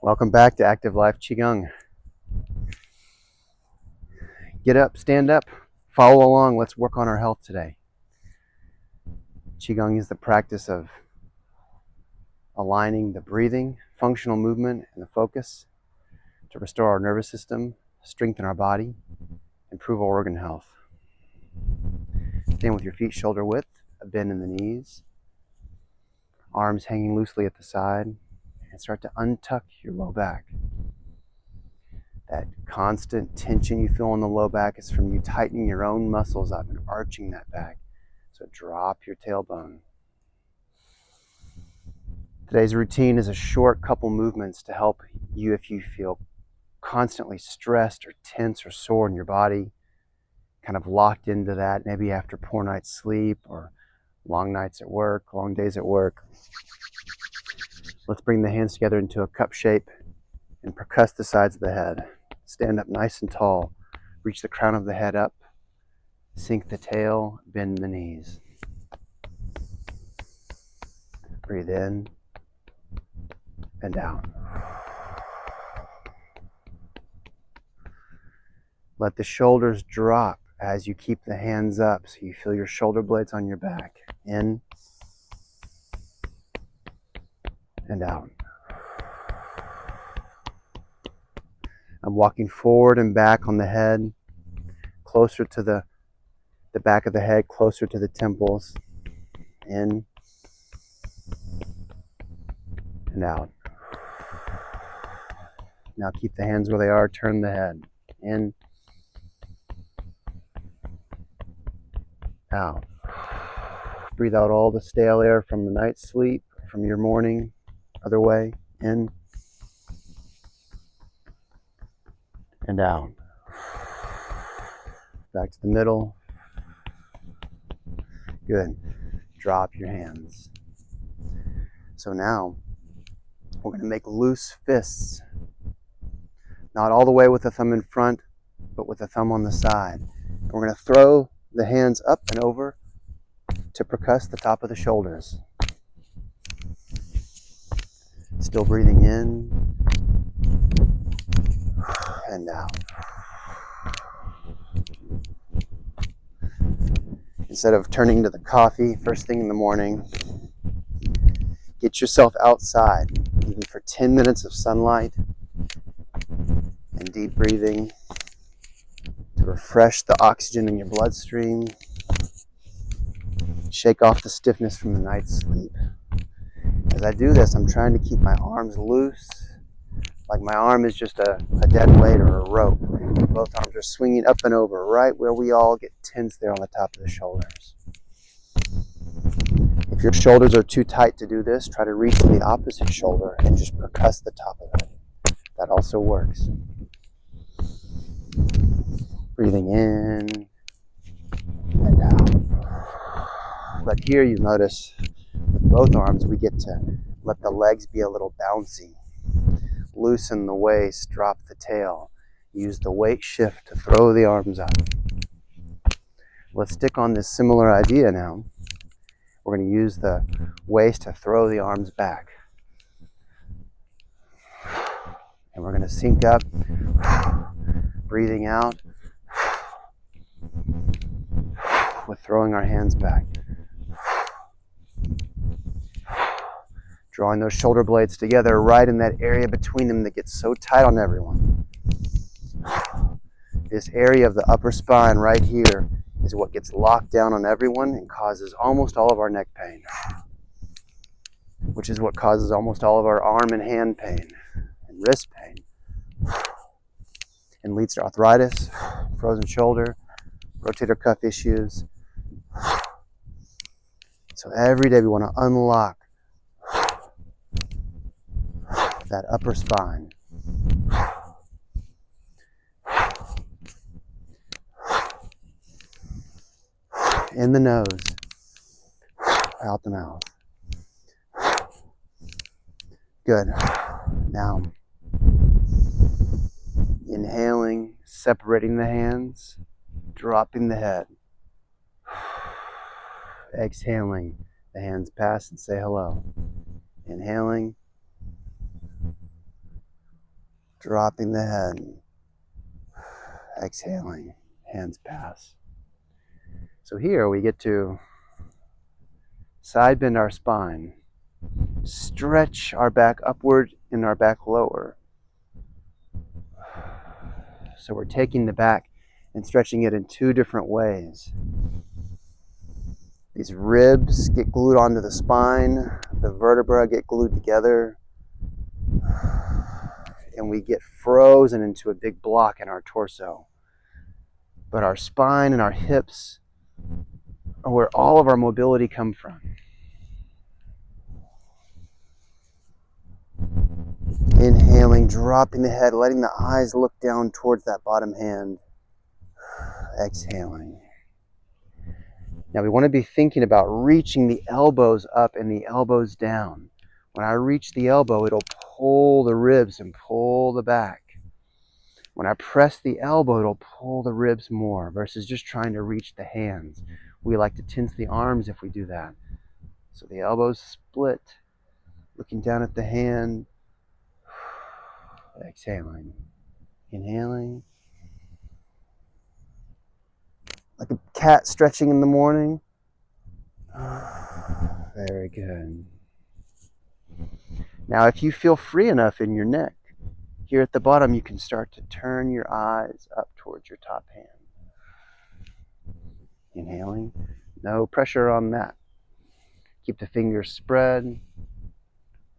Welcome back to Active Life QiGong. Get up, stand up, follow along. Let's work on our health today. QiGong is the practice of aligning the breathing, functional movement, and the focus to restore our nervous system, strengthen our body, improve our organ health. Stand with your feet shoulder width, a bend in the knees, arms hanging loosely at the side, and start to untuck your low back. That constant tension you feel in the low back is from you tightening your own muscles up and arching that back. So drop your tailbone. Today's routine is a short couple movements to help you if you feel constantly stressed or tense or sore in your body, kind of locked into that, maybe after poor night's sleep or long nights at work, long days at work. Let's bring the hands together into a cup shape and percuss the sides of the head. Stand up nice and tall. Reach the crown of the head up. Sink the tail, bend the knees. Breathe in and down. Let the shoulders drop as you keep the hands up so you feel your shoulder blades on your back. In and out. I'm walking forward and back on the head, closer to the back of the head, closer to the temples. In and out. Now keep the hands where they are, turn the head. In, out. Breathe out all the stale air from the night's sleep, from your morning. Other way. In and out. Back to the middle. Good. Drop your hands. So now we're going to make loose fists. Not all the way with the thumb in front, but with the thumb on the side. And we're going to throw the hands up and over to percuss the top of the shoulders. Still breathing in and out. Instead of turning to the coffee first thing in the morning, get yourself outside, even for 10 minutes of sunlight and deep breathing to refresh the oxygen in your bloodstream. Shake off the stiffness from the night's sleep. As I do this, I'm trying to keep my arms loose, like my arm is just a dead weight or a rope. Both arms are swinging up and over, right where we all get tense there on the top of the shoulders. If your shoulders are too tight to do this, try to reach to the opposite shoulder and just percuss the top of it. That also works. Breathing in and out. But here you notice with both arms we get to let the legs be a little bouncy. Loosen the waist, drop the tail. Use the weight shift to throw the arms up. Let's stick on this similar idea now. We're going to use the waist to throw the arms back. And we're going to sink up, breathing out, with throwing our hands back. Drawing those shoulder blades together right in that area between them that gets so tight on everyone. This area of the upper spine right here is what gets locked down on everyone and causes almost all of our neck pain, which is what causes almost all of our arm and hand pain and wrist pain, and leads to arthritis, frozen shoulder, rotator cuff issues. So every day we want to unlock that upper spine. In the nose, out the mouth. Good. Now, inhaling, separating the hands, dropping the head. Exhaling, the hands pass and say hello. Inhaling, Dropping the head. Exhaling. Hands pass. So here we get to side bend our spine. Stretch our back upward and our back lower. So we're taking the back and stretching it in two different ways. These ribs get glued onto the spine, the vertebra get glued together, and we get frozen into a big block in our torso. But our spine and our hips are where all of our mobility comes from. Inhaling, dropping the head, letting the eyes look down towards that bottom hand. Exhaling. Now we want to be thinking about reaching the elbows up and the elbows down. When I reach the elbow, it'll pull the ribs and pull the back. When I press the elbow, it'll pull the ribs more versus just trying to reach the hands. We like to tense the arms if we do that. So the elbows split, looking down at the hand. Exhaling. Inhaling. Like a cat stretching in the morning. Very good. Now, if you feel free enough in your neck, here at the bottom, you can start to turn your eyes up towards your top hand. Inhaling. No pressure on that. Keep the fingers spread.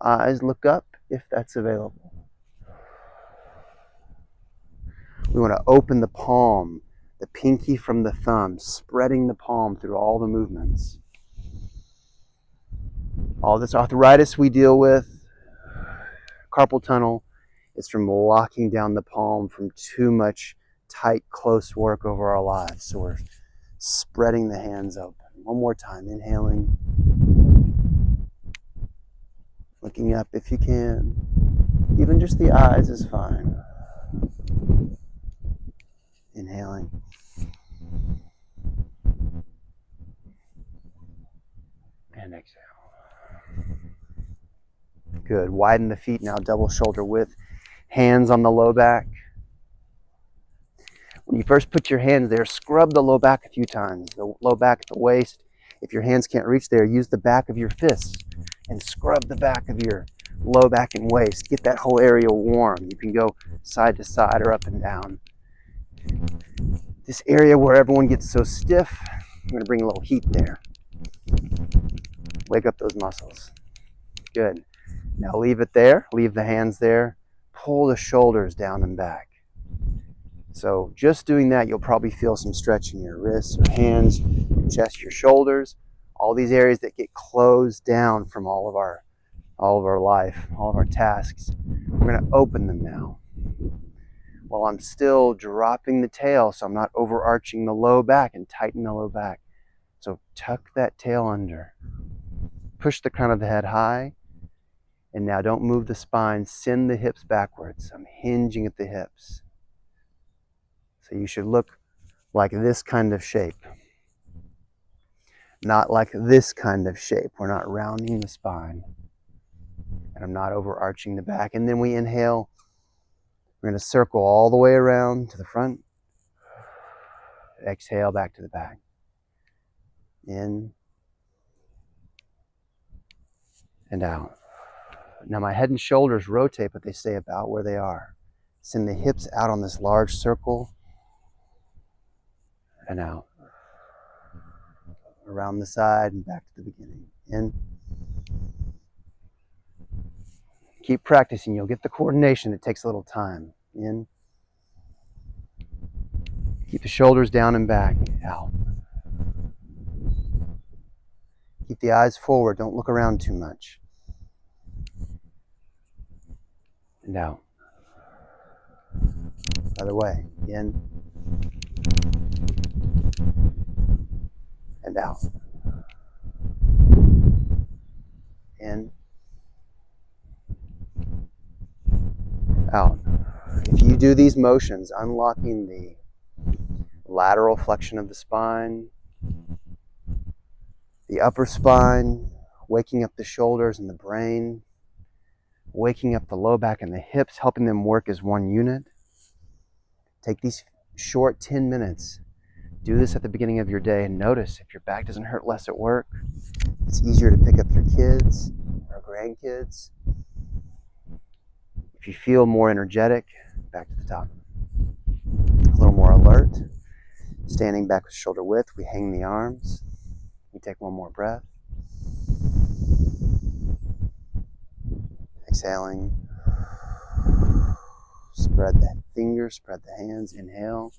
Eyes look up if that's available. We want to open the palm, the pinky from the thumb, spreading the palm through all the movements. All this arthritis we deal with, carpal tunnel, is from locking down the palm from too much tight, close work over our lives. So we're spreading the hands open. One more time, inhaling. Looking up if you can. Even just the eyes is fine. Inhaling. And exhale. Good. Widen the feet now, double shoulder width. Hands on the low back. When you first put your hands there, scrub the low back a few times. The low back, the waist. If your hands can't reach there, use the back of your fists and scrub the back of your low back and waist. Get that whole area warm. You can go side to side or up and down. This area where everyone gets so stiff, I'm going to bring a little heat there. Wake up those muscles. Good. Now leave it there. Leave the hands there. Pull the shoulders down and back. So just doing that, you'll probably feel some stretch in your wrists, your hands, your chest, your shoulders, all these areas that get closed down from all of our life, all of our tasks. We're going to open them now. While I'm still dropping the tail, so I'm not overarching the low back and tighten the low back. So tuck that tail under. Push the crown of the head high. And now don't move the spine. Send the hips backwards. I'm hinging at the hips. So you should look like this kind of shape. Not like this kind of shape. We're not rounding the spine. And I'm not overarching the back. And then we inhale. We're going to circle all the way around to the front. Exhale back to the back. In and out. Now my head and shoulders rotate, but they stay about where they are. Send the hips out on this large circle. And out. Around the side and back to the beginning. In. Keep practicing. You'll get the coordination. It takes a little time. In. Keep the shoulders down and back. Out. Keep the eyes forward. Don't look around too much. And out. Other way. In. And out. In. Out. If you do these motions, unlocking the lateral flexion of the spine, the upper spine, waking up the shoulders and the brain, waking up the low back and the hips, helping them work as one unit. Take these short 10 minutes. Do this at the beginning of your day and notice if your back doesn't hurt less at work. It's easier to pick up your kids or grandkids. If you feel more energetic, back to the top. A little more alert. Standing back with shoulder width, we hang the arms. We take one more breath. Exhaling. Spread the fingers, spread the hands. Inhale.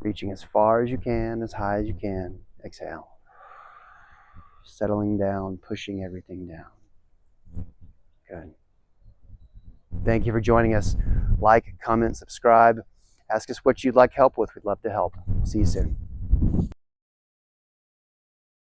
Reaching as far as you can, as high as you can. Exhale. Settling down, pushing everything down. Good. Thank you for joining us. Like, comment, subscribe. Ask us what you'd like help with. We'd love to help. See you soon.